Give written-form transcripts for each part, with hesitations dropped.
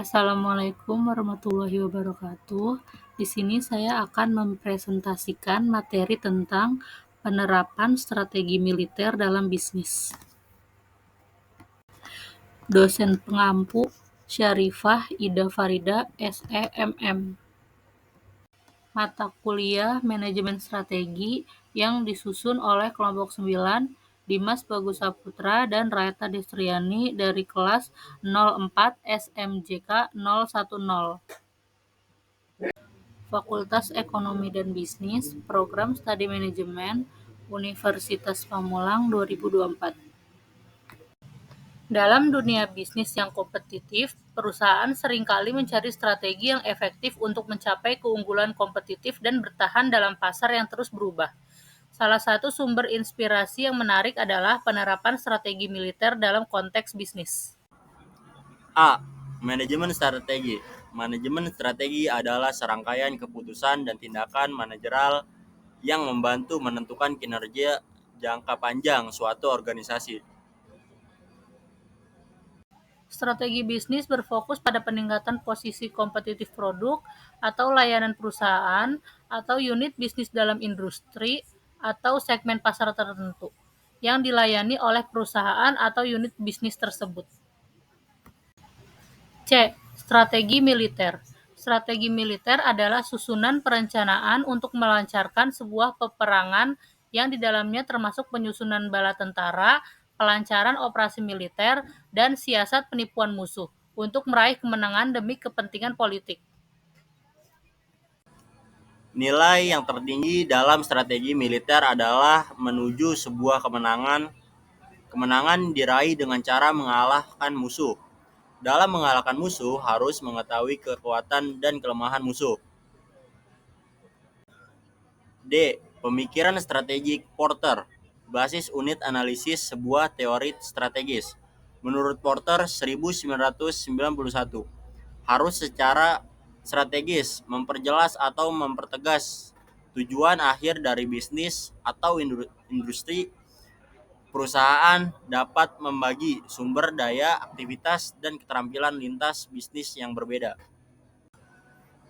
Assalamualaikum warahmatullahi wabarakatuh. Di sini saya akan mempresentasikan materi tentang penerapan strategi militer dalam bisnis. Dosen pengampu Syarifah Ida Farida, SEMM. Mata kuliah Manajemen Strategi yang disusun oleh kelompok 9, Dimas Bagus Saputra dan Rayata Destriani dari kelas 04 SMJK 010. Fakultas Ekonomi dan Bisnis, Program Studi Manajemen, Universitas Pamulang 2024. Dalam dunia bisnis yang kompetitif, perusahaan seringkali mencari strategi yang efektif untuk mencapai keunggulan kompetitif dan bertahan dalam pasar yang terus berubah. Salah satu sumber inspirasi yang menarik adalah penerapan strategi militer dalam konteks bisnis. A. Manajemen strategi. Manajemen strategi adalah serangkaian keputusan dan tindakan manajerial yang membantu menentukan kinerja jangka panjang suatu organisasi. Strategi bisnis berfokus pada peningkatan posisi kompetitif produk atau layanan perusahaan atau unit bisnis dalam industri atau segmen pasar tertentu yang dilayani oleh perusahaan atau unit bisnis tersebut. C. Strategi militer. Strategi militer adalah susunan perencanaan untuk melancarkan sebuah peperangan yang di dalamnya termasuk penyusunan bala tentara, pelancaran operasi militer, dan siasat penipuan musuh untuk meraih kemenangan demi kepentingan politik. Nilai yang tertinggi dalam strategi militer adalah menuju sebuah kemenangan. Kemenangan diraih dengan cara mengalahkan musuh. Dalam mengalahkan musuh harus mengetahui kekuatan dan kelemahan musuh. D. Pemikiran strategik Porter. Basis unit analisis sebuah teori strategis. Menurut Porter 1991, harus secara strategis memperjelas atau mempertegas tujuan akhir dari bisnis atau industri. Perusahaan dapat membagi sumber daya, aktivitas, dan keterampilan lintas bisnis yang berbeda.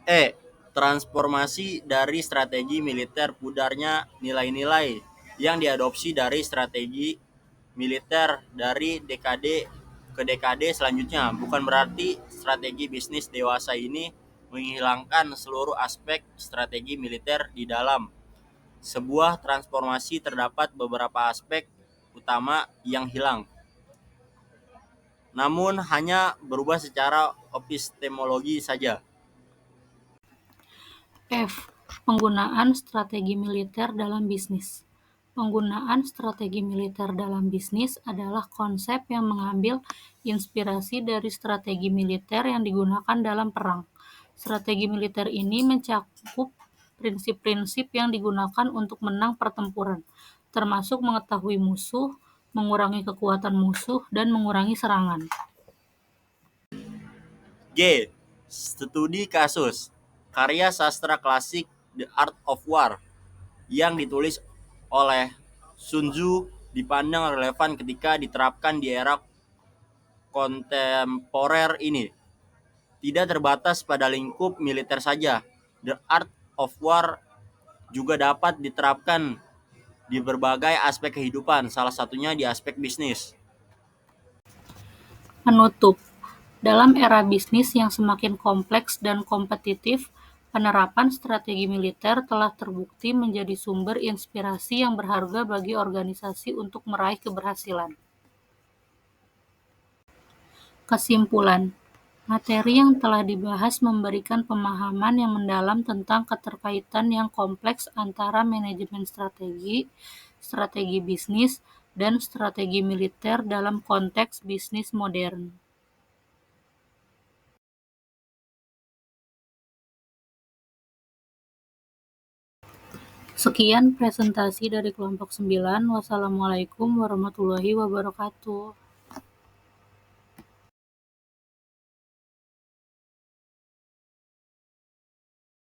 E. Transformasi dari strategi militer. Pudarnya nilai-nilai yang diadopsi dari strategi militer dari dekade ke dekade selanjutnya. Bukan berarti strategi bisnis dewasa ini menghilangkan seluruh aspek strategi militer di dalam sebuah transformasi. Terdapat beberapa aspek utama yang hilang, namun hanya berubah secara epistemologi saja. F. Penggunaan strategi militer dalam bisnis. Penggunaan strategi militer dalam bisnis adalah konsep yang mengambil inspirasi dari strategi militer yang digunakan dalam perang. Strategi militer ini mencakup prinsip-prinsip yang digunakan untuk menang pertempuran, termasuk mengetahui musuh, mengurangi kekuatan musuh, dan mengurangi serangan. G. Studi kasus. Karya sastra klasik The Art of War yang ditulis oleh Sun Tzu dipandang relevan ketika diterapkan di era kontemporer ini. Tidak terbatas pada lingkup militer saja, The Art of War juga dapat diterapkan di berbagai aspek kehidupan, salah satunya di aspek bisnis. Penutup. Dalam era bisnis yang semakin kompleks dan kompetitif, penerapan strategi militer telah terbukti menjadi sumber inspirasi yang berharga bagi organisasi untuk meraih keberhasilan. Kesimpulan, materi yang telah dibahas memberikan pemahaman yang mendalam tentang keterkaitan yang kompleks antara manajemen strategi, strategi bisnis, dan strategi militer dalam konteks bisnis modern. Sekian presentasi dari kelompok 9. Wassalamualaikum warahmatullahi wabarakatuh.